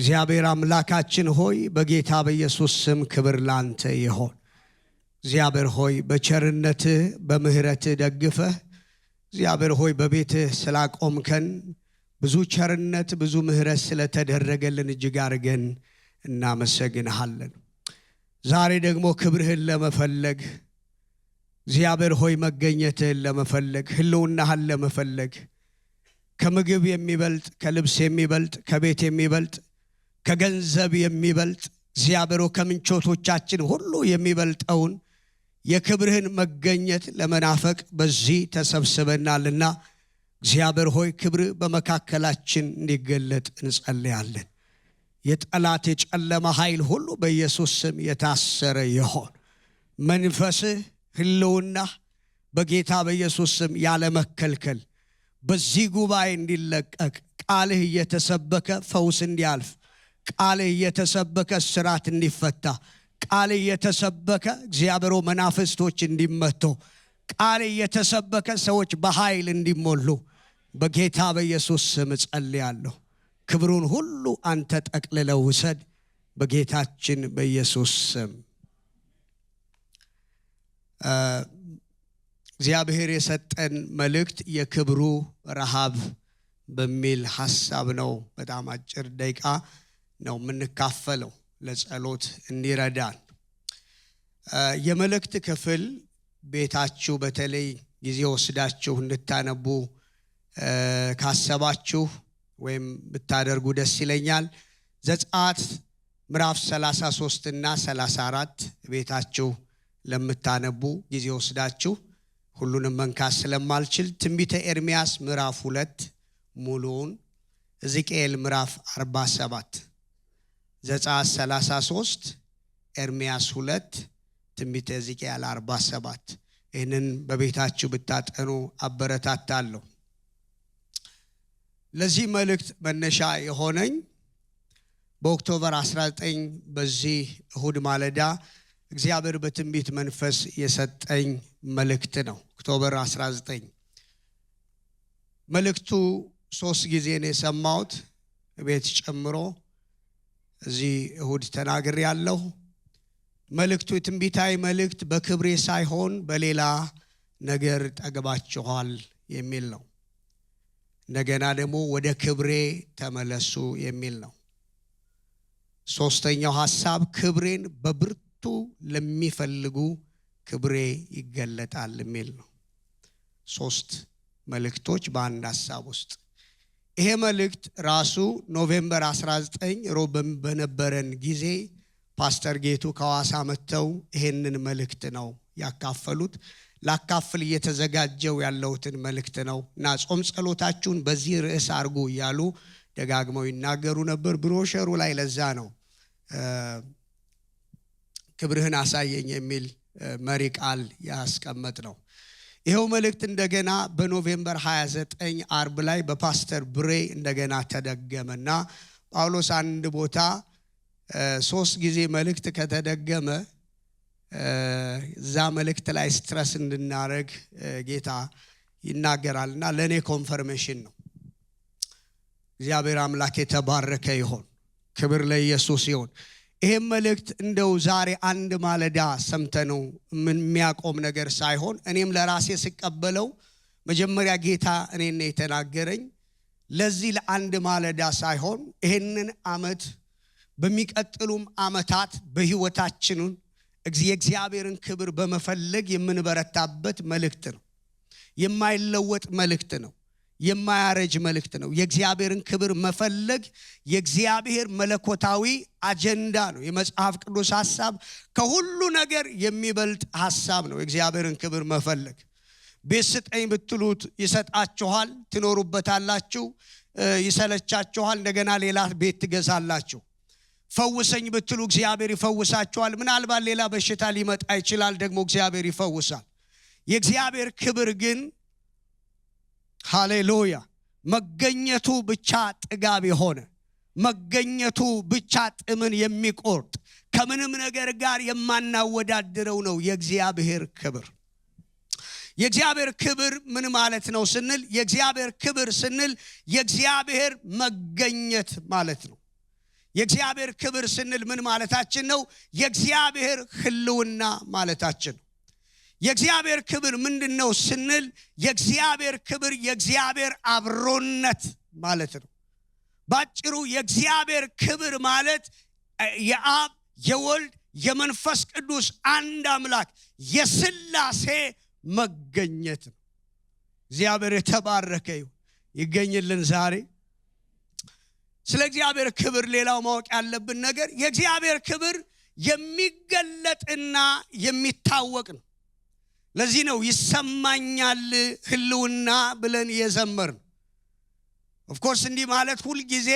እግዚአብሔር አምላካችን ሆይ በጌታ በኢየሱስ ስም ክብር ላንተ ይሁን። እግዚአብሔር ሆይ በቸርነትህ በምህረትህ ደግፈህ እግዚአብሔር ሆይ በቤትህ ስላቆምከን ብዙ ቸርነት ብዙ ምህረት ስለተደረገልን እጅግ አድርገን እናመሰግንሃለን። ዛሬ ደግሞ ክብርህን ለመፈለግ እግዚአብሔር ሆይ መገኘትህን ለመፈለግ ህልውናህን ለመፈለግ ከምግብ የሚበልጥ ከልብስ የሚበልጥ ከቤት የሚበልጥ ከገንዘብ የሚበልጥ እግዚአብሔር ከምንቾቶቻችን ሁሉ የሚበልጠውን የክብርህን መገኘት ለመናፈቅ በዚህ ተሰብስበናልና እግዚአብሔር ሆይ ክብር በመካከላችን እንዲገለጥ እንጸልያለን። የጠላት የጨለማ ኃይል ሁሉ በኢየሱስ ስም የታሰረ ይሁን። መንፈስህ ህልውና በጌታ በኢየሱስ ስም ያለ መከልከል በዚህ ጉባኤ እንዲለቀቅ ቃልህ እየተሰበከ ፈውስ እንዲያልፍ ቃልህ እየተሰበከ ስራት እንዲፈታ ቃልህ እየተሰበከ እግዚአብሔር መናፍስቶች እንዲመቱ ቃልህ እየተሰበከ ሰዎች በኃይል እንዲሞሉ በጌታ በኢየሱስ ስም ጸልያለሁ። ክብሩን ሁሉ አንተ ጠቅልለው ውሰድ በጌታችን በኢየሱስ ስም። እግዚአብሔር የሰጠን መልእክት የክብሩ ረሃብ በሚል ሐሳብ ነው። በጣም አጭር ደቂቃ ነው የምንካፈለው ለጸሎት እንዲረዳን። የመልእክት ክፍል ቤታችሁ በተለይ ጊዜ ወስዳችሁ እንድታነቡ ካሰባችሁ ወይም ብታደርጉ ደስ ይለኛል። ዘጸአት ምዕራፍ 33 እና 34 ቤታችሁ ለምታነቡ ጊዜ ወስዳችሁ ሁሉንም መንካት ስለማልችል ትንቢተ ኤርምያስ ምዕራፍ 2 ሙሉውን፣ ሕዝቅኤል ምዕራፍ 47፣ ዘጸአት 33፣ ኤርምያስ 2፣ ትንቢተ ሕዝቅኤል 47 ይህንን በቤታችሁ ብታጠኑ አበረታታለሁ። ለዚህ መልእክት መነሻ የሆነኝ በኦክቶበር 19 በዚህ እሁድ ማለዳ እግዚአብሔር በትንቢት መንፈስ የሰጠኝ መልእክት ነው። ኦክቶበር 19 መልእክቱ 3 ጊዜ ነው የሰማሁት፣ ቤት ጨምሮ እዚህ እሁድ ተናግሬያለሁ። መልእክቱ የትንቢታዊ መልእክት በክብሬ ሳይሆን በሌላ ነገር ጠግባችኋል የሚል ነው። እንደገና ደግሞ ወደ ክብሬ ተመለሱ የሚል ነው። ሶስተኛው ሐሳብ ክብሬን በብርቱ ለሚፈልጉ ክብሬ ይገለጣል የሚል ነው። 3 መልእክቶች በአንድ ሐሳብ ውስጥ። ይሄ መልእክት ራሱ ኖቬምበር 19 ሮብ በነበረን ጊዜ ፓስተር ጌቱ ከሐዋሳ መጥተው ይሄንን መልእክት ነው ያካፈሉት። ላካፍል እየተዘጋጀው ያለውትን መልእክት ነው እና ጾም ጸሎታችሁን በዚህ ርዕስ አድርጉ እያሉ ደጋግመው ይናገሩ ነበር። ብሮሸሩ ላይ ለዛ ነው ክብርህን አሳየኝ የሚል መሪ ቃል ያስቀመጥ ነው። ይሄው መልእክት እንደገና በኖቬምበር 29 አርብ ላይ በፓስተር ብሬ እንደገና ተደገመና ጳውሎስ አንድ ቦታ 3 ጊዜ መልእክት ከተደገመ እዛ መልእክት ላይ ስትረስ እንድናረግ ጌታ ይናገራልና ለኔ ኮንፈርሜሽን ነው። እግዚአብሔር አምላክ የተባረከ ይሁን። ክብር ለኢየሱስ ይሁን። ይሄም መልእክት እንደው ዛሬ አንድ ማለዳ ሰምተነው የሚያቆም ነገር ሳይሆን እኔም ለራሴ ስቀበለው መጀመሪያ ጌታ እኔን የተናገረኝ ለዚህ ለአንድ ማለዳ ሳይሆን ይሄንን ዓመት በሚቀጥሉም ዓመታት በህይወታችን የእግዚአብሔርን ክብር በመፈለግ የምንበረታበት መልእክት ነው። የማይለወጥ መልእክት ነው። የማያረጅ መልእክት ነው። የእግዚአብሔርን ክብር መፈለግ የእግዚአብሔር መለኮታዊ አጀንዳ ነው። የመጽሐፍ ቅዱስ ሐሳብ ከሁሉ ነገር የሚበልጥ ሐሳብ ነው። የእግዚአብሔርን ክብር መፈለግ። ቤት ስጠኝ ብትሉት ይሰጣችኋል፣ ትኖሩበታላችሁ። ይሰለቻችኋል፣ እንደገና ሌላ ቤት ትገዛላችሁ። ፈውሰኝ ብትሉ እግዚአብሔር ይፈውሳችኋል። ምናልባት ሌላ በሽታ ሊመጣ ይችላል፣ ደግሞ እግዚአብሔር ይፈውሳል። የእግዚአብሔር ክብር ግን ሃሌሉያ መገኘቱ ብቻ ጥጋብ የሆነ መገኘቱ ብቻ ጥምን የሚቆርጥ ከምንም ነገር ጋር የማናወዳድረው ነው የእግዚአብሔር ክብር። የእግዚአብሔር ክብር ምን ማለት ነው ስንል የእግዚአብሔር ክብር ስንል የእግዚአብሔር መገኘት ማለት ነው። የእግዚአብሔር ክብር ስንል ምን ማለታችን ነው? የእግዚአብሔር ህልውና ማለታችን ነው። የእግዚአብሔር ክብር ምንድነው ስንል የእግዚአብሔር ክብር የእግዚአብሔር አብሮነት ማለት ነው። ባጭሩ የእግዚአብሔር ክብር ማለት የአብ የወልድ የመንፈስ ቅዱስ አንድ አምላክ የሥላሴ መገኘት ነው። እግዚአብሔር የተባረከ ይገኝልን ዛሬ። ስለ እግዚአብሔር ክብር ሌላው ማወቅ ያለብን ነገር የእግዚአብሔር ክብር የሚገለጥና የሚታወቅ ነው። ለዚህ ነው ይሰማኛል ህልውና ብለን የዘመርነው። ኦፍ ኮርስ እንዲህ ማለት ሁሉ ጊዜ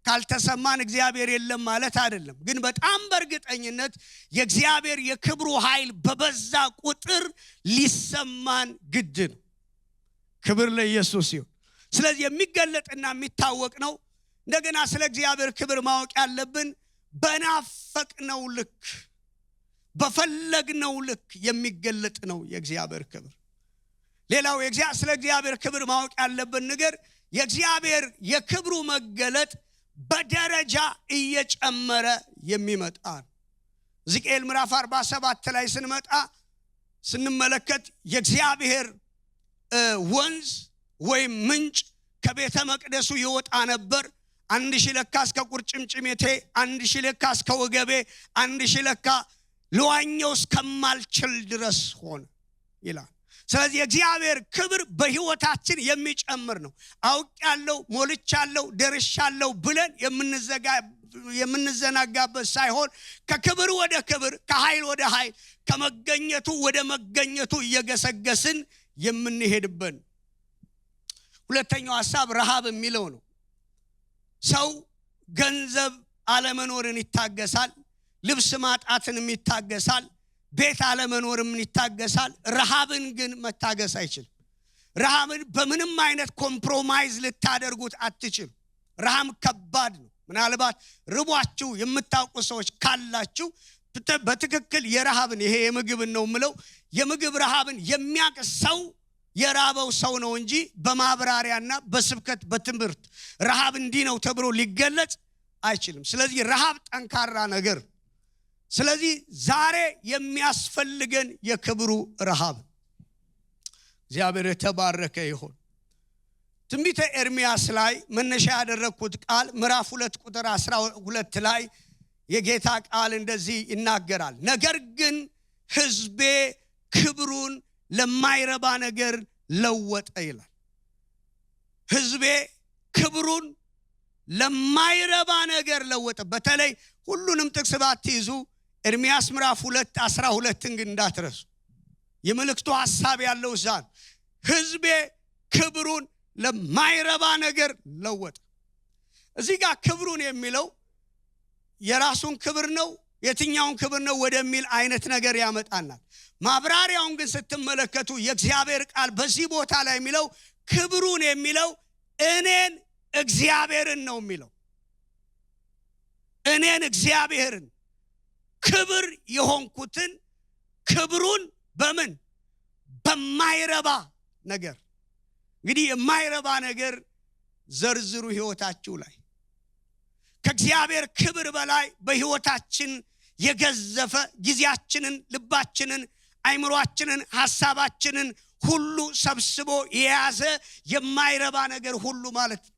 ካልተሰማን እግዚአብሔር የለም ማለት አይደለም። ግን በጣም በእርግጠኝነት የእግዚአብሔር የክብሩ ኃይል በበዛ ቁጥር ሊሰማን ግድ ነው። ክብር ለኢየሱስ ይሁን። ስለዚህ የሚገለጥና የሚታወቅ ነው። እንደገና ስለ እግዚአብሔር ክብር ማወቅ ያለብን በናፈቅነው ልክ በፈለግነው ልክ የሚገለጥ ነው የእግዚአብሔር ክብር። ሌላው ስለ እግዚአብሔር ክብር ማወቅ ያለብን ነገር የእግዚአብሔር የክብሩ መገለጥ በደረጃ እየጨመረ የሚመጣ ነው። ሕዝቅኤል ምዕራፍ 47 ላይ ስንመለከት የእግዚአብሔር ወንዝ ወይም ምንጭ ከቤተ መቅደሱ ይወጣ ነበር። 1000 ለካ እስከ ቁርጭምጭሚቴ፣ 1000 ለካ እስከ ወገቤ፣ 1000 ለካ ለዋኘው እስከማልችል ድረስ ሆነ ይላል። ስለዚህ የእግዚአብሔር ክብር በህይወታችን የሚጨምር ነው። አውቄያለሁ፣ ሞልቻለሁ፣ ደርሻለሁ ብለን የምንዘናጋበት ሳይሆን ከክብር ወደ ክብር፣ ከኃይል ወደ ኃይል፣ ከመገኘቱ ወደ መገኘቱ እየገሰገስን የምንሄድበት። ሁለተኛው ሐሳብ ረሃብ የሚለው ነው። ሰው ገንዘብ አለመኖርን ይታገሳል፣ ልብስ ማጣትንም ይታገሳል፣ ቤት አለመኖርም ይታገሳል። ረሃብን ግን መታገስ አይችልም። ረሃብን በምንም አይነት ኮምፕሮማይዝ ልታደርጉት አትችሉ። ረሃብ ከባድ ነው። ምናልባት ርቧችሁ የምታውቁ ሰዎች ካላችሁ በትክክል የረሃብን ይሄ የምግብን ነው ምለው የምግብ ረሃብን የሚያውቅ ሰው የራበው ሰው ነው እንጂ በማብራሪያና በስብከት በትምህርት ረሃብ እንዲህ ነው ተብሎ ሊገለጽ አይችልም። ስለዚህ ረሃብ ጠንካራ ነገር። ስለዚህ ዛሬ የሚያስፈልገን የክብሩ ረሃብ። እግዚአብሔር የተባረከ ይሁን። ትንቢተ ኤርምያስ ላይ መነሻ ያደረኩት ቃል ምዕራፍ 2 ቁጥር 12 ላይ የጌታ ቃል እንደዚህ ይናገራል። ነገር ግን ሕዝቤ ክብሩን ለማይረባ ነገር ለወጠ ይላል። ሕዝቤ ክብሩን ለማይረባ ነገር ለወጠ። በተለይ ሁሉንም ጥቅስ ባትይዙ ኤርምያስ ምዕራፍ 2:12 ግን እንዳትረሱ። የመልእክቱ ሐሳብ ያለው ዛን ሕዝቤ ክብሩን ለማይረባ ነገር ለወጠ። እዚህ ጋር ክብሩን የሚለው የራሱን ክብር ነው የትኛውን ክብር ነው ወደሚል አይነት ነገር ያመጣናል። ማብራሪያውን ግን ስትመለከቱ የእግዚአብሔር ቃል በዚህ ቦታ ላይ የሚለው ክብሩን የሚለው እኔን እግዚአብሔርን ነው የሚለው። እኔን እግዚአብሔርን ክብር የሆንኩትን ክብሩን በምን በማይረባ ነገር። እንግዲህ የማይረባ ነገር ዘርዝሩ ህይወታችሁ ላይ። ከእግዚአብሔር ክብር በላይ በህይወታችን የገዘፈ ጊዜያችንን፣ ልባችንን፣ አይምሮአችንን፣ ሐሳባችንን ሁሉ ሰብስቦ የያዘ የማይረባ ነገር ሁሉ ማለት ነው።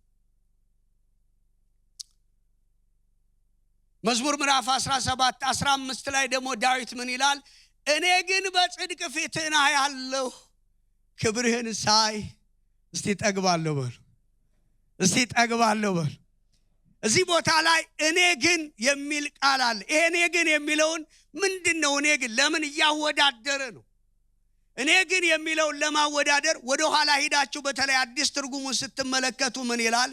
መዝሙር ምዕራፍ 17:15 ላይ ደግሞ ዳዊት ምን ይላል? እኔ ግን በጽድቅ ፊትህን አያለሁ፣ ክብርህን ሳይ እስቲ ጠግባለሁ በሉ። እስቲ ጠግባለሁ በሉ። እዚህ ቦታ ላይ እኔ ግን የሚል ቃል አለ። እኔ ግን የሚለውን ምንድነው? እኔ ግን ለምን እያወዳደረ ነው? እኔ ግን የሚለውን ለማወዳደር ወደ ኋላ ሄዳችሁ በተለይ አዲስ ትርጉሙን ስትመለከቱ ምን ይላል?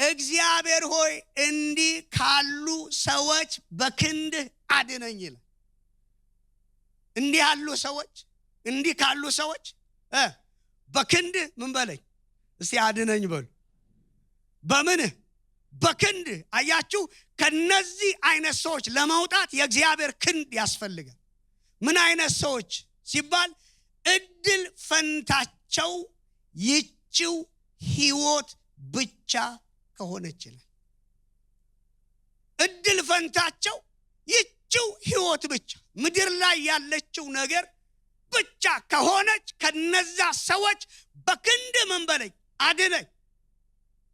እግዚአብሔር ሆይ እንዲህ ካሉ ሰዎች በክንድህ አድነኝ ይላል። እንዲህ ያሉ ሰዎች፣ እንዲህ ካሉ ሰዎች በክንድህ ምን በለኝ እስቲ አድነኝ በሉ። በምንህ? በክንድህ። አያችሁ፣ ከነዚህ አይነት ሰዎች ለማውጣት የእግዚአብሔር ክንድ ያስፈልጋል። ምን አይነት ሰዎች ሲባል እድል ፈንታቸው ይቺው ህይወት ብቻ ከሆነች ይላል። እድል ፈንታቸው ይህችው ህይወት ብቻ ምድር ላይ ያለችው ነገር ብቻ ከሆነች ከነዛ ሰዎች በክንድ ምን በለኝ አድነኝ።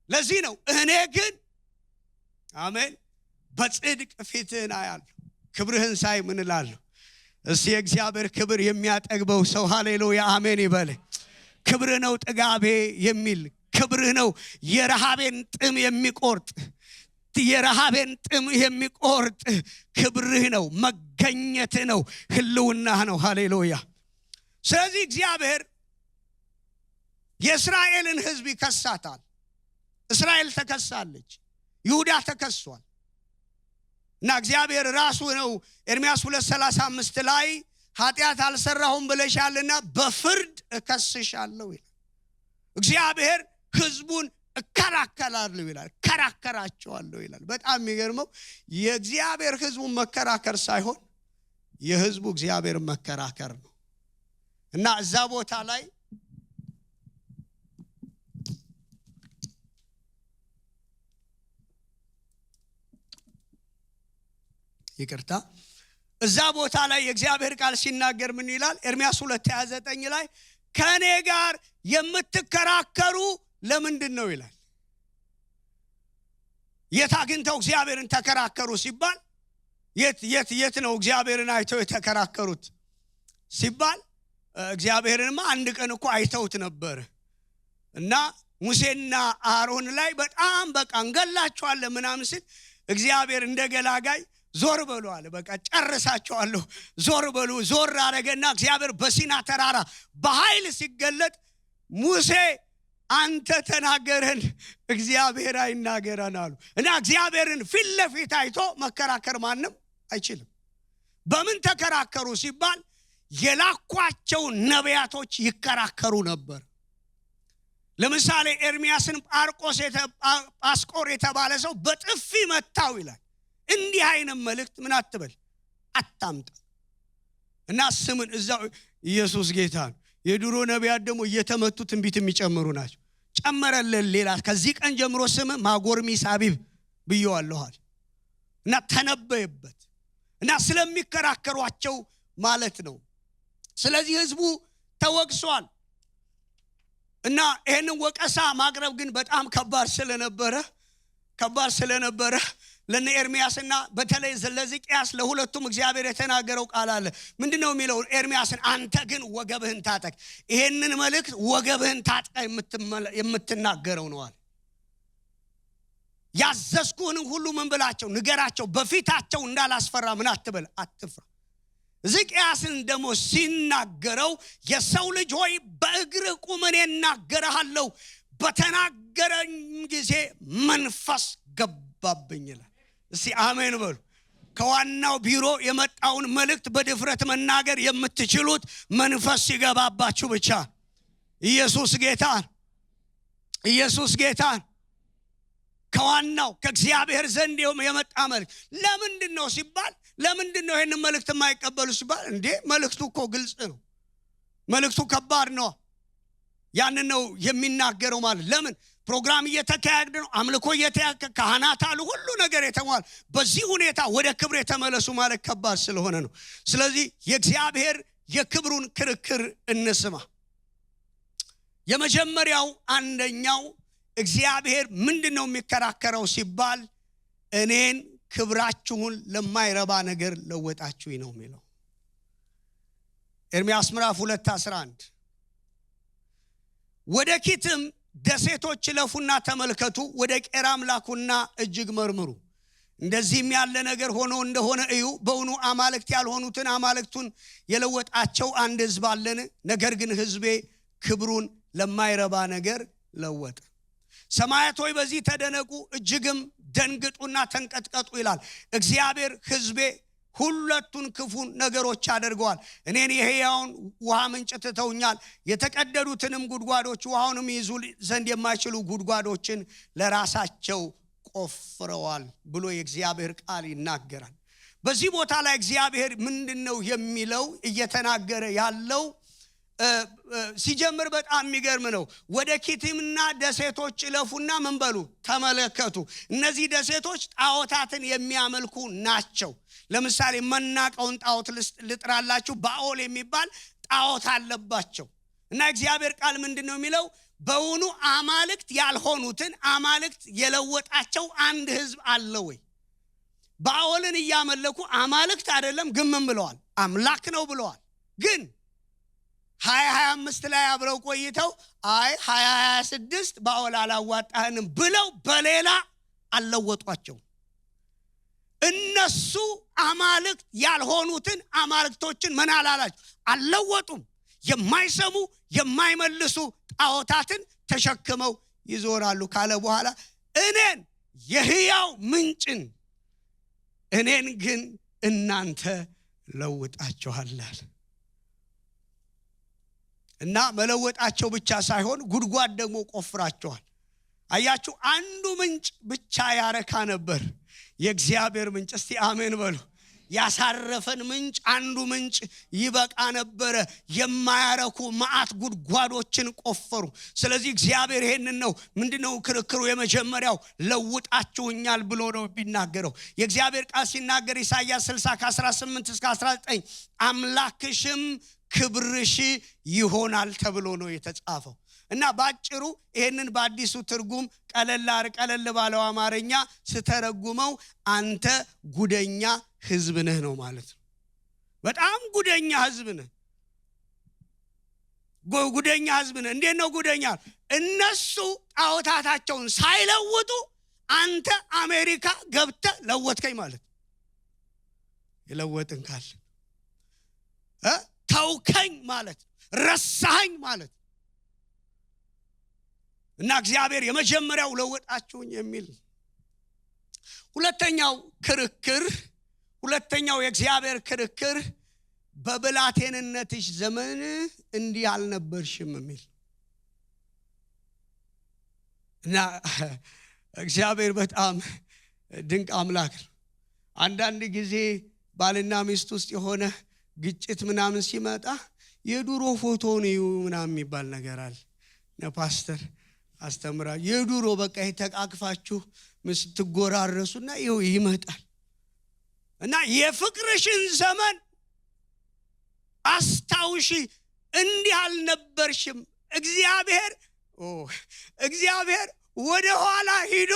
ለዚህ ነው እኔ ግን አሜን በጽድቅ ፊትህን አያለሁ ክብርህን ሳይ ምን እላለሁ። እስቲ የእግዚአብሔር ክብር የሚያጠግበው ሰው ሃሌሉያ አሜን ይበል። ክብርህ ነው ጥጋቤ የሚል ክብርህ ነው የረሃቤን ጥም የሚቆርጥ የረሃቤን ጥም የሚቆርጥ ክብርህ ነው መገኘትህ ነው ህልውናህ ነው ሃሌሉያ። ስለዚህ እግዚአብሔር የእስራኤልን ህዝብ ይከሳታል። እስራኤል ተከሳለች፣ ይሁዳ ተከሷል። እና እግዚአብሔር ራሱ ነው ኤርምያስ 2:35 ላይ ኃጢአት አልሰራሁም ብለሻልና በፍርድ እከስሻለሁ ይላል። እግዚአብሔር ህዝቡን እከራከራለሁ ይላል፣ እከራከራቸዋለሁ ይላል። በጣም የሚገርመው የእግዚአብሔር ህዝቡን መከራከር ሳይሆን የህዝቡ እግዚአብሔር መከራከር ነው። እና እዛ ቦታ ላይ ይቅርታ እዛ ቦታ ላይ የእግዚአብሔር ቃል ሲናገር ምን ይላል? ኤርምያስ 2:29 ላይ ከኔ ጋር የምትከራከሩ ለምንድን ነው ይላል። የት አግኝተው እግዚአብሔርን ተከራከሩ ሲባል የት ነው እግዚአብሔርን አይተው የተከራከሩት ሲባል እግዚአብሔርንማ አንድ ቀን እኮ አይተውት ነበር እና ሙሴና አሮን ላይ በጣም በቃ እንገላቸዋለን ምናምን ሲል እግዚአብሔር እንደገላጋይ ዞር በሉ አለ። በቃ ጨርሳቸዋለሁ ዞር በሉ። ዞር አረገና እግዚአብሔር በሲና ተራራ በኃይል ሲገለጥ ሙሴ አንተ ተናገረን እግዚአብሔር አይናገረን አሉ። እና እግዚአብሔርን ፊት ለፊት አይቶ መከራከር ማንም አይችልም። በምን ተከራከሩ ሲባል የላኳቸው ነቢያቶች ይከራከሩ ነበር። ለምሳሌ ኤርምያስን ጳስቆር የተባለ ሰው በጥፊ መታው ይላል። እንዲህ አይነት መልእክት ምን አትበል አታምጣ እና ስምን እዛው ኢየሱስ ጌታ ነው። የድሮ ነቢያት ደግሞ እየተመቱ ትንቢት የሚጨምሩ ናቸው። ጨመረልን ሌላ ከዚህ ቀን ጀምሮ ስም ማጎርሚስ አቢብ ብየዋለኋል እና ተነበየበት እና ስለሚከራከሯቸው ማለት ነው። ስለዚህ ህዝቡ ተወቅሷል እና ይሄንን ወቀሳ ማቅረብ ግን በጣም ከባድ ስለነበረ ለነ ኤርምያስና በተለይ ለሕዝቅያስ ለሁለቱም እግዚአብሔር የተናገረው ቃል አለ። ምንድነው የሚለው? ኤርምያስን አንተ ግን ወገብህን ታጠቅ፣ ይሄንን መልእክት ወገብህን ታጠቅ የምትናገረው ነው አለ። ያዘዝኩህን ሁሉ ምን ብላቸው ንገራቸው፣ በፊታቸው እንዳላስፈራ ምን አትበል አትፍራ። ሕዝቅያስን ደግሞ ሲናገረው የሰው ልጅ ሆይ በእግርህ ቁም እኔ እናገርሃለሁ፣ በተናገረኝ ጊዜ መንፈስ ገባብኝ ይላል። እስቲ አሜን በሉ። ከዋናው ቢሮ የመጣውን መልእክት በድፍረት መናገር የምትችሉት መንፈስ ሲገባባችሁ ብቻ። ኢየሱስ ጌታ ከዋናው ከእግዚአብሔር ዘንድ የመጣ መልእክት ለምንድነው ሲባል ለምንድነው ይሄንን መልእክት የማይቀበሉ ሲባል እንዴ መልእክቱ እኮ ግልጽ ነው፣ መልእክቱ ከባድ ነው። ያንን ነው የሚናገረው ማለት ለምን ፕሮግራም እየተካሄደ ነው፣ አምልኮ እየተካሄደ ካህናት አሉ፣ ሁሉ ነገር የተሟላ በዚህ ሁኔታ ወደ ክብር የተመለሱ ማለት ከባድ ስለሆነ ነው። ስለዚህ የእግዚአብሔር የክብሩን ክርክር እንስማ። የመጀመሪያው አንደኛው እግዚአብሔር ምንድነው የሚከራከረው ሲባል እኔን ክብራችሁን ለማይረባ ነገር ለወጣችሁኝ ነው የሚለው። ኤርምያስ ምዕራፍ 2:11 ወደ ኪትም ደሴቶች ለፉና ተመልከቱ፣ ወደ ቄራም ላኩና እጅግ መርምሩ፣ እንደዚህም ያለ ነገር ሆኖ እንደሆነ እዩ። በእውኑ አማልክት ያልሆኑትን አማልክቱን የለወጣቸው አንድ ሕዝብ አለን። ነገር ግን ሕዝቤ ክብሩን ለማይረባ ነገር ለወጠ። ሰማያት ሆይ በዚህ ተደነቁ፣ እጅግም ደንግጡና ተንቀጥቀጡ ይላል እግዚአብሔር። ሕዝቤ ሁለቱን ክፉ ነገሮች አድርገዋል። እኔን የሕያውን ውሃ ምንጭ ትተውኛል፣ የተቀደዱትንም ጉድጓዶች ውሃውንም ይዙ ዘንድ የማይችሉ ጉድጓዶችን ለራሳቸው ቆፍረዋል ብሎ የእግዚአብሔር ቃል ይናገራል። በዚህ ቦታ ላይ እግዚአብሔር ምንድነው የሚለው እየተናገረ ያለው? ሲጀምር በጣም የሚገርም ነው። ወደ ኪቲምና ደሴቶች ለፉና ምን በሉ ተመለከቱ። እነዚህ ደሴቶች ጣዖታትን የሚያመልኩ ናቸው። ለምሳሌ መናቀውን ጣዖት ልጥራላችሁ። ባኦል የሚባል ጣዖት አለባቸው። እና እግዚአብሔር ቃል ምንድነው የሚለው? በውኑ አማልክት ያልሆኑትን አማልክት የለወጣቸው አንድ ህዝብ አለ ወይ? ባኦልን እያመለኩ አማልክት አይደለም ግን ምን ብለዋል? አምላክ ነው ብለዋል። ግን 2025 ላይ አብረው ቆይተው አይ 2026 ባኦል አላዋጣህንም ብለው በሌላ አልለወጧቸው። እነሱ አማልክት ያልሆኑትን አማልክቶችን ምን አላላቸው? አልለወጡም። የማይሰሙ የማይመልሱ ጣዖታትን ተሸክመው ይዞራሉ ካለ በኋላ እኔን የሕያው ምንጭን እኔን ግን እናንተ ለውጣችኋል። እና መለወጣቸው ብቻ ሳይሆን ጉድጓድ ደግሞ ቆፍራቸዋል። አያችሁ፣ አንዱ ምንጭ ብቻ ያረካ ነበር፣ የእግዚአብሔር ምንጭ። እስቲ አሜን በሉ። ያሳረፈን ምንጭ አንዱ ምንጭ ይበቃ ነበረ። የማያረኩ ማአት ጉድጓዶችን ቆፈሩ። ስለዚህ እግዚአብሔር ይሄንን ነው ምንድነው ክርክሩ? የመጀመሪያው ለውጣችሁኛል ብሎ ነው ቢናገረው። የእግዚአብሔር ቃል ሲናገር ኢሳይያስ 60 ከ18 እስከ 19 አምላክሽም ክብርሽ ይሆናል ተብሎ ነው የተጻፈው። እና ባጭሩ ይሄንን በአዲሱ ትርጉም ቀለል ባለው አማርኛ ስተረጉመው አንተ ጉደኛ ህዝብ ነህ ነው ማለት ነው። በጣም ጉደኛ ህዝብ ነህ። ጉደኛ ህዝብ ነህ። እንዴት ነው ጉደኛ? እነሱ ጣዖታታቸውን ሳይለውጡ አንተ አሜሪካ ገብተህ ለወጥከኝ ማለት ነው። የለወጥን ካለ ተውከኝ ማለት ረሳኸኝ ማለት። እና እግዚአብሔር የመጀመሪያው ለወጣችሁኝ የሚል። ሁለተኛው የእግዚአብሔር ክርክር በብላቴንነትሽ ዘመን እንዲህ አልነበርሽም የሚል። እና እግዚአብሔር በጣም ድንቅ አምላክ ነው። አንዳንድ ጊዜ ባልና ሚስት ውስጥ የሆነ ግጭት ምናምን ሲመጣ የዱሮ ፎቶን እዩ ምናምን የሚባል ነገር አለ። ፓስተር አስተምራ የዱሮ በቃ የተቃቅፋችሁ ምስትጎራረሱና ይው ይመጣል። እና የፍቅርሽን ዘመን አስታውሺ፣ እንዲህ አልነበርሽም። እግዚአብሔር ወደ ኋላ ሂዶ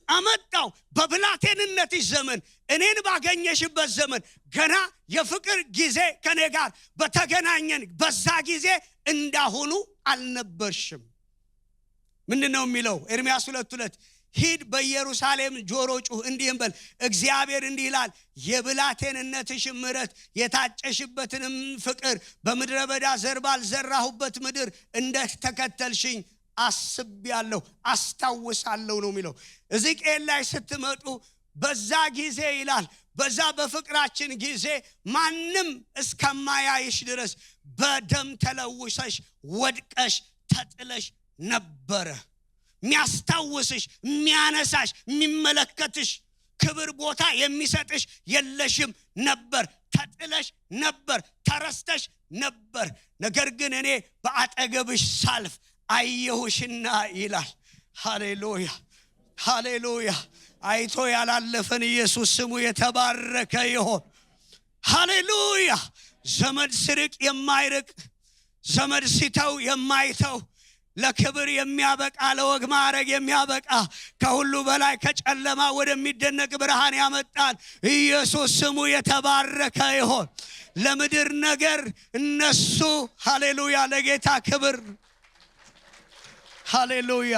አመጣው። በብላቴንነትሽ ዘመን እኔን ባገኘሽበት ዘመን ገና የፍቅር ጊዜ ከኔ ጋር በተገናኘን በዛ ጊዜ እንዳሁኑ አልነበርሽም። ምንድነው የሚለው? ኤርምያስ 2:2 ሂድ በኢየሩሳሌም ጆሮ ጩህ እንዲህም በል እግዚአብሔር እንዲህ ይላል የብላቴንነትሽ ምሕረት የታጨሽበትንም ፍቅር በምድረ በዳ ዘር ባልዘራሁበት ምድር እንደተከተልሽኝ አስቤያለሁ አስታውሳለሁ ነው የሚለው። ሕዝቅኤል ላይ ስትመጡ በዛ ጊዜ ይላል በዛ በፍቅራችን ጊዜ ማንም እስከማያይሽ ድረስ በደም ተለውሰሽ ወድቀሽ ተጥለሽ ነበረ። የሚያስታውስሽ የሚያነሳሽ የሚመለከትሽ ክብር ቦታ የሚሰጥሽ የለሽም ነበር። ተጥለሽ ነበር፣ ተረስተሽ ነበር። ነገር ግን እኔ በአጠገብሽ ሳልፍ አየሁሽና ይላል። ሃሌሉያ። አይቶ ያላለፈን ኢየሱስ ስሙ የተባረከ ይሁን። ሃሌሉያ። ዘመድ ሲርቅ የማይርቅ፣ ዘመድ ሲተው የማይተው፣ ለክብር የሚያበቃ ለወግ ማዕረግ የሚያበቃ ከሁሉ በላይ ከጨለማ ወደሚደነቅ ብርሃን ያመጣን ኢየሱስ ስሙ የተባረከ ይሁን። ለምድር ነገር እነሱ ሃሌሉያ ለጌታ ክብር ሃሌሉያ።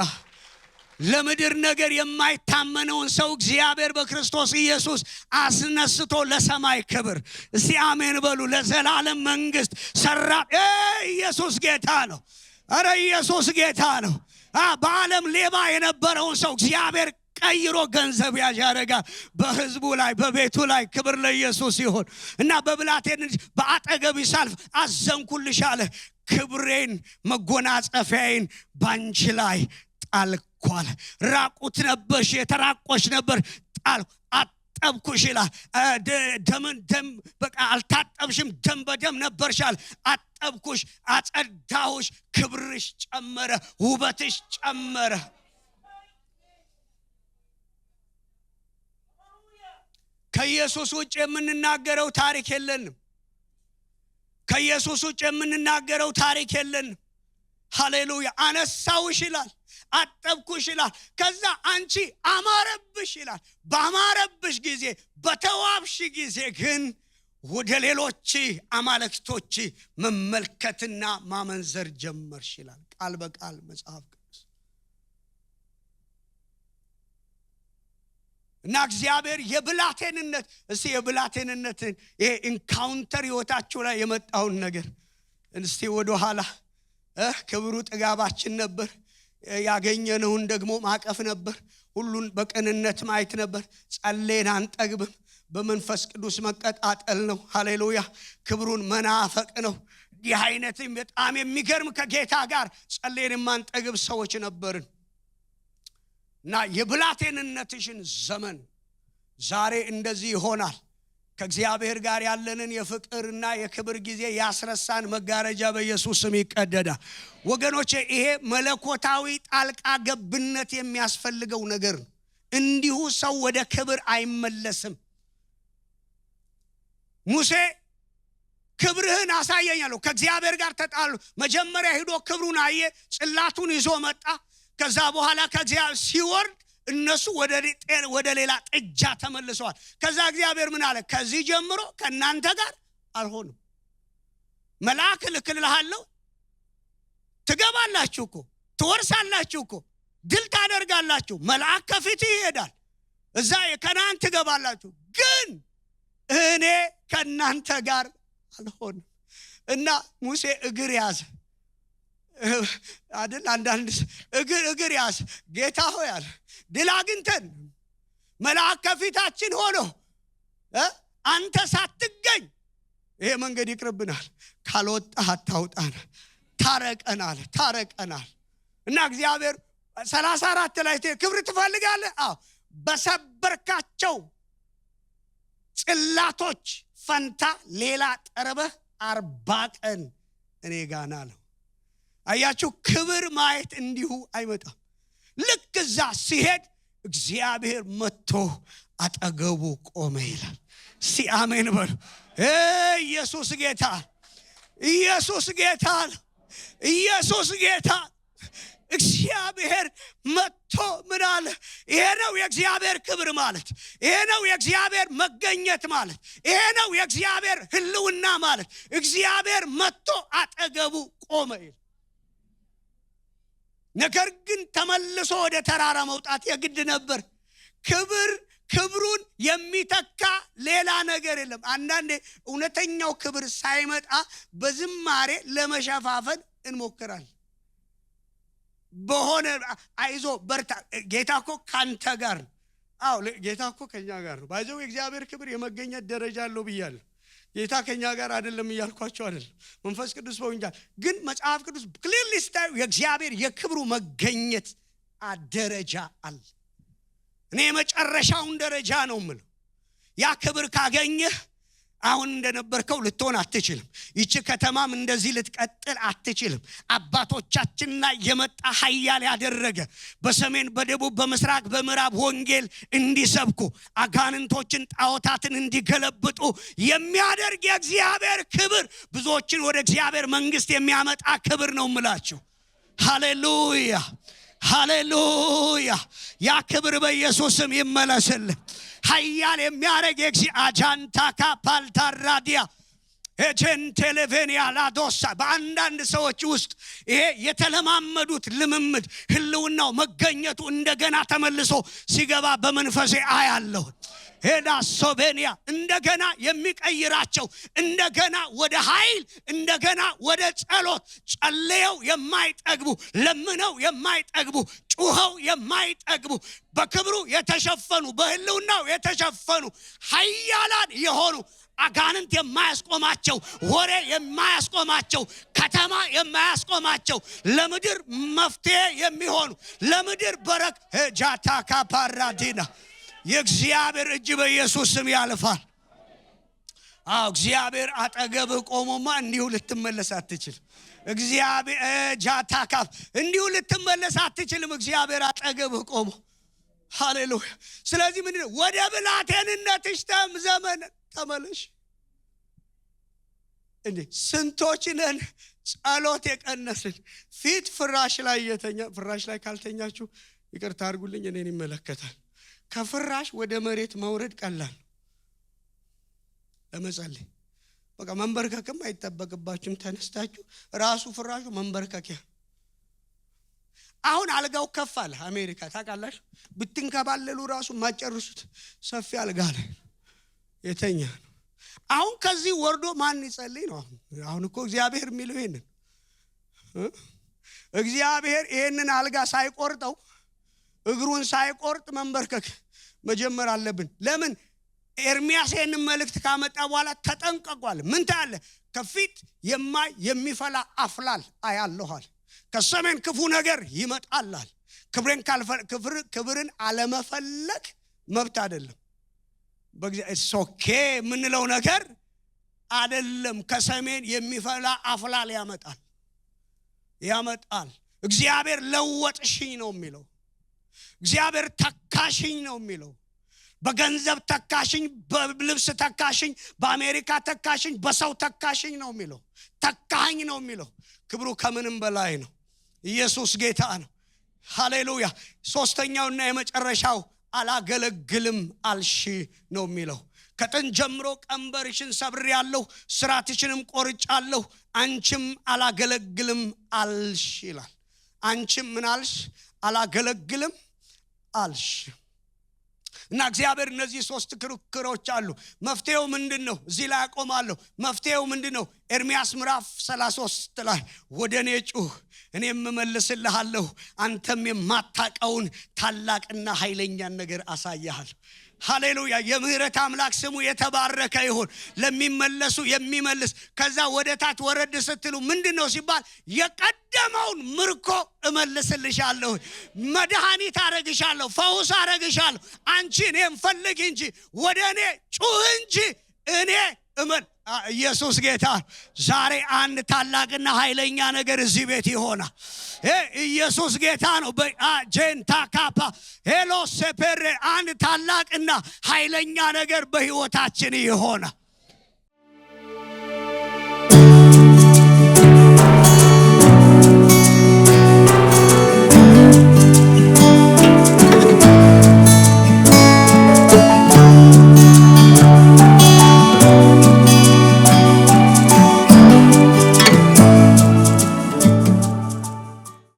ለምድር ነገር የማይታመነውን ሰው እግዚአብሔር በክርስቶስ ኢየሱስ አስነስቶ ለሰማይ ክብር። እስቲ አሜን በሉ። ለዘላለም መንግስት ሰራ። ኢየሱስ ጌታ ነው። አረ ኢየሱስ ጌታ ነው። በዓለም ሌባ የነበረውን ሰው እግዚአብሔር ቀይሮ ገንዘብ ያደርጋል። በህዝቡ ላይ በቤቱ ላይ ክብር ለኢየሱስ ይሁን። እና በብላቴንነትሽ በአጠገብ ሳልፍ አዘንኩልሽ አለ። ክብሬን መጎናጸፊያዬን ባንቺ ላይ ጣልኩ አለ። ራቁት ነበርሽ፣ የተራቆሽ ነበር፣ ጣልኩ አጠብኩሽ ይላል። ደም በቃ አልታጠብሽም፣ ደም በደም ነበርሻል። አጠብኩሽ፣ አጸዳሁሽ፣ ክብርሽ ጨመረ፣ ውበትሽ ጨመረ። ከኢየሱስ ውጭ የምንናገረው ታሪክ የለንም። ከኢየሱስ ውጭ የምንናገረው ታሪክ የለንም። ሃሌሉያ። አነሳውሽ ይላል፣ አጠብኩሽ ይላል። ከዛ አንቺ አማረብሽ ይላል። ባማረብሽ ጊዜ፣ በተዋብሽ ጊዜ ግን ወደ ሌሎች አማልክቶች መመልከትና ማመንዘር ጀመርሽ ይላል ቃል በቃል መጽሐፍ ቅዱስ። እና እግዚአብሔር የብላቴንነት እስቲ የብላቴንነትን ይሄ ኢንካውንተር ህይወታችሁ ላይ የመጣውን ነገር እስቲ ወደ ኋላ ክብሩ ጥጋባችን ነበር፣ ያገኘነውን ደግሞ ማቀፍ ነበር፣ ሁሉን በቅንነት ማየት ነበር። ጸሌን አንጠግብም፣ በመንፈስ ቅዱስ መቀጣጠል ነው። ሃሌሉያ። ክብሩን መናፈቅ ነው። ይህ አይነትም በጣም የሚገርም ከጌታ ጋር ጸሌን የማንጠግብ ሰዎች ነበርን። እና የብላቴንነትሽን ዘመን ዛሬ እንደዚህ ይሆናል። ከእግዚአብሔር ጋር ያለንን የፍቅርና የክብር ጊዜ ያስረሳን መጋረጃ በኢየሱስ ስም ይቀደዳል። ወገኖቼ ይሄ መለኮታዊ ጣልቃ ገብነት የሚያስፈልገው ነገር ነው። እንዲሁ ሰው ወደ ክብር አይመለስም። ሙሴ ክብርህን አሳየኛለሁ፣ ከእግዚአብሔር ጋር ተጣሉ። መጀመሪያ ሄዶ ክብሩን አየ፣ ጽላቱን ይዞ መጣ። ከዛ በኋላ ከእግዚአብሔር ሲወርድ እነሱ ወደ ሌላ ጥጃ ተመልሰዋል። ከዛ እግዚአብሔር ምን አለ? ከዚህ ጀምሮ ከናንተ ጋር አልሆንም። መልአክ ልክልሃለሁ፣ ትገባላችሁ እኮ፣ ትወርሳላችሁ እኮ፣ ድል ታደርጋላችሁ። መልአክ ከፊት ይሄዳል፣ እዛ የከናን ትገባላችሁ። ግን እኔ ከናንተ ጋር አልሆንም። እና ሙሴ እግር ያዘ አይደል? አንዳንድ እግር ያዘ። ጌታ ሆይ አለ፣ ድል አግኝተን መልአክ ከፊታችን ሆኖ አንተ ሳትገኝ ይሄ መንገድ ይቅርብናል፣ ካልወጣህ አታውጣን፣ ታረቀናል። እና እግዚአብሔር 34 ላይ ክብር ትፈልጋለህ? አዎ፣ በሰበርካቸው ጽላቶች ፈንታ ሌላ ጠርበህ 40 ቀን እኔ ጋና ነው። አያችሁ፣ ክብር ማየት እንዲሁ አይመጣም። ልክ እዛ ሲሄድ እግዚአብሔር መጥቶ አጠገቡ ቆመ ይላል። እስቲ አሜን በሉ። ኢየሱስ ጌታ፣ ኢየሱስ ጌታ፣ ኢየሱስ ጌታ። እግዚአብሔር መጥቶ ምን አለ? ይሄ ነው የእግዚአብሔር ክብር ማለት፣ ይሄ ነው የእግዚአብሔር መገኘት ማለት፣ ይሄ ነው የእግዚአብሔር ህልውና ማለት። እግዚአብሔር መጥቶ አጠገቡ ቆመ ይላል። ነገር ግን ተመልሶ ወደ ተራራ መውጣት የግድ ነበር። ክብሩን የሚተካ ሌላ ነገር የለም። አንዳንዴ እውነተኛው ክብር ሳይመጣ በዝማሬ ለመሸፋፈን እንሞክራለን። በሆነ አይዞ በርታ፣ ጌታ እኮ ካንተ ጋር ነው። አዎ ጌታ እኮ ከኛ ጋር ነው። ባይዘው የእግዚአብሔር ክብር የመገኘት ደረጃ አለው ብያለሁ። ጌታ ከኛ ጋር አይደለም እያልኳቸው አይደለም። መንፈስ ቅዱስ በወንጌል ግን መጽሐፍ ቅዱስ ክሊርሊ ስታዩ የእግዚአብሔር የክብሩ መገኘት ደረጃ አለ። እኔ የመጨረሻውን ደረጃ ነው የምለው። ያ ክብር ካገኘህ አሁን እንደነበርከው ልትሆን አትችልም። ይቺ ከተማም እንደዚህ ልትቀጥል አትችልም። አባቶቻችን ላይ የመጣ ኃያል ያደረገ በሰሜን በደቡብ በምስራቅ በምዕራብ ወንጌል እንዲሰብኩ አጋንንቶችን ጣዖታትን እንዲገለብጡ የሚያደርግ የእግዚአብሔር ክብር ብዙዎችን ወደ እግዚአብሔር መንግስት የሚያመጣ ክብር ነው የምላችሁ። ሃሌሉያ ሃሌሉያ። ያ ክብር በኢየሱስም ይመለስልን። ኃያል የሚያረግ አጃንታካ ፓልታራዲያ ኤጀንቴሌቬኒያ ላዶሳ በአንዳንድ ሰዎች ውስጥ ይሄ የተለማመዱት ልምምድ ህልውናው መገኘቱ እንደገና ተመልሶ ሲገባ በመንፈሴ አያለሁ። ሄዳ ሶቬኒያ እንደገና የሚቀይራቸው እንደገና ወደ ኃይል እንደገና ወደ ጸሎት ጸልየው የማይጠግቡ ለምነው የማይጠግቡ ጩኸው የማይጠግቡ በክብሩ የተሸፈኑ በህልውናው የተሸፈኑ ኃያላን የሆኑ አጋንንት የማያስቆማቸው ወሬ የማያስቆማቸው ከተማ የማያስቆማቸው ለምድር መፍትሄ የሚሆኑ ለምድር በረክ ጃታካ ፓራዲና የእግዚአብሔር እጅ በኢየሱስ ስም ያልፋል። እግዚአብሔር አጠገብ ቆሞማ እንዲሁ ልትመለስ አትችልም። እግዚአብሔር ጃታካፍ እንዲሁ ልትመለስ አትችልም። እግዚአብሔር አጠገብ ቆሞ ሃሌሉያ። ስለዚህ ምን ነው ወደ ብላቴንነትሽ ዘመን ተመለሽ። እንዴ ስንቶች ነን ጸሎት የቀነስን ፊት ፍራሽ ላይ የተኛ ፍራሽ ላይ ካልተኛችሁ ይቅርታ አድርጉልኝ እኔን ይመለከታል። ከፍራሽ ወደ መሬት መውረድ ቀላል ለመጸለይ በቃ መንበርከክም አይተበቅባችሁም። ተነስታችሁ ራሱ ፍራሹ መንበርከኪያ። አሁን አልጋው ከፍ አለ አሜሪካ ታውቃላችሁ። ብትንከባለሉ ራሱ ማጨርሱት ሰፊ አልጋ ላይ የተኛ ነው። አሁን ከዚህ ወርዶ ማን ይጸልይ ነው? አሁን እኮ እግዚአብሔር የሚለው ይሄንን እግዚአብሔር ይሄንን አልጋ ሳይቆርጠው እግሩን ሳይቆርጥ መንበርከክ መጀመር አለብን። ለምን ኤርሚያስ ይሄንን መልእክት ካመጣ በኋላ ተጠንቀቋል። ምን ታለ? ከፊት የሚፈላ አፍላል አያለኋል። ከሰሜን ክፉ ነገር ይመጣላል። ክብርን አለመፈለግ መብት አይደለም። በእግዚአብሔር ሶኬ ምንለው ነገር አይደለም። ከሰሜን የሚፈላ አፍላል ያመጣል። እግዚአብሔር ለወጥሽኝ ነው የሚለው። እግዚአብሔር ተካሽኝ ነው የሚለው። በገንዘብ ተካሽኝ፣ በልብስ ተካሽኝ፣ በአሜሪካ ተካሽኝ፣ በሰው ተካሽኝ ነው የሚለው። ተካኝ ነው የሚለው። ክብሩ ከምንም በላይ ነው። ኢየሱስ ጌታ ነው። ሃሌሉያ። ሶስተኛውና የመጨረሻው አላገለግልም አልሽ ነው የሚለው። ከጥንት ጀምሮ ቀንበርሽን ሰብሬያለሁ፣ ስራትሽንም ቆርጫለሁ፣ አንቺም አላገለግልም አልሽ ይላል። አንቺም ምን አልሽ? አላገለግልም አልሽ። እና እግዚአብሔር እነዚህ ሶስት ክርክሮች አሉ። መፍትሄው ምንድነው? እዚህ ላይ አቆማለሁ። መፍትሄው ምንድነው? ኤርሚያስ ምዕራፍ 33 ላይ ወደኔ ጩህ እኔም እመልስልሃለሁ፣ አንተም የማታውቀውን ታላቅና ኃይለኛን ነገር አሳያለሁ። ሃሌሉያ። የምህረት አምላክ ስሙ የተባረከ ይሁን። ለሚመለሱ የሚመልስ። ከዛ ወደ ታች ወረድ ስትሉ ምንድነው ሲባል የቀደመውን ምርኮ እመልስልሻለሁ፣ መድኃኒት አረግሻለሁ፣ ፈውስ አረግሻለሁ። አንቺ እኔን ፈልጊ እንጂ ወደኔ ጩህ እንጂ እኔ ኢየሱስ ጌታ። ዛሬ አንድ ታላቅና ኃይለኛ ነገር እዚህ ቤት ይሆናል። ኢየሱስ ጌታ ነው። በጄንታ ካፓ ሄሎ ሴፔሬ አንድ ታላቅና ኃይለኛ ነገር በህይወታችን ይሆናል።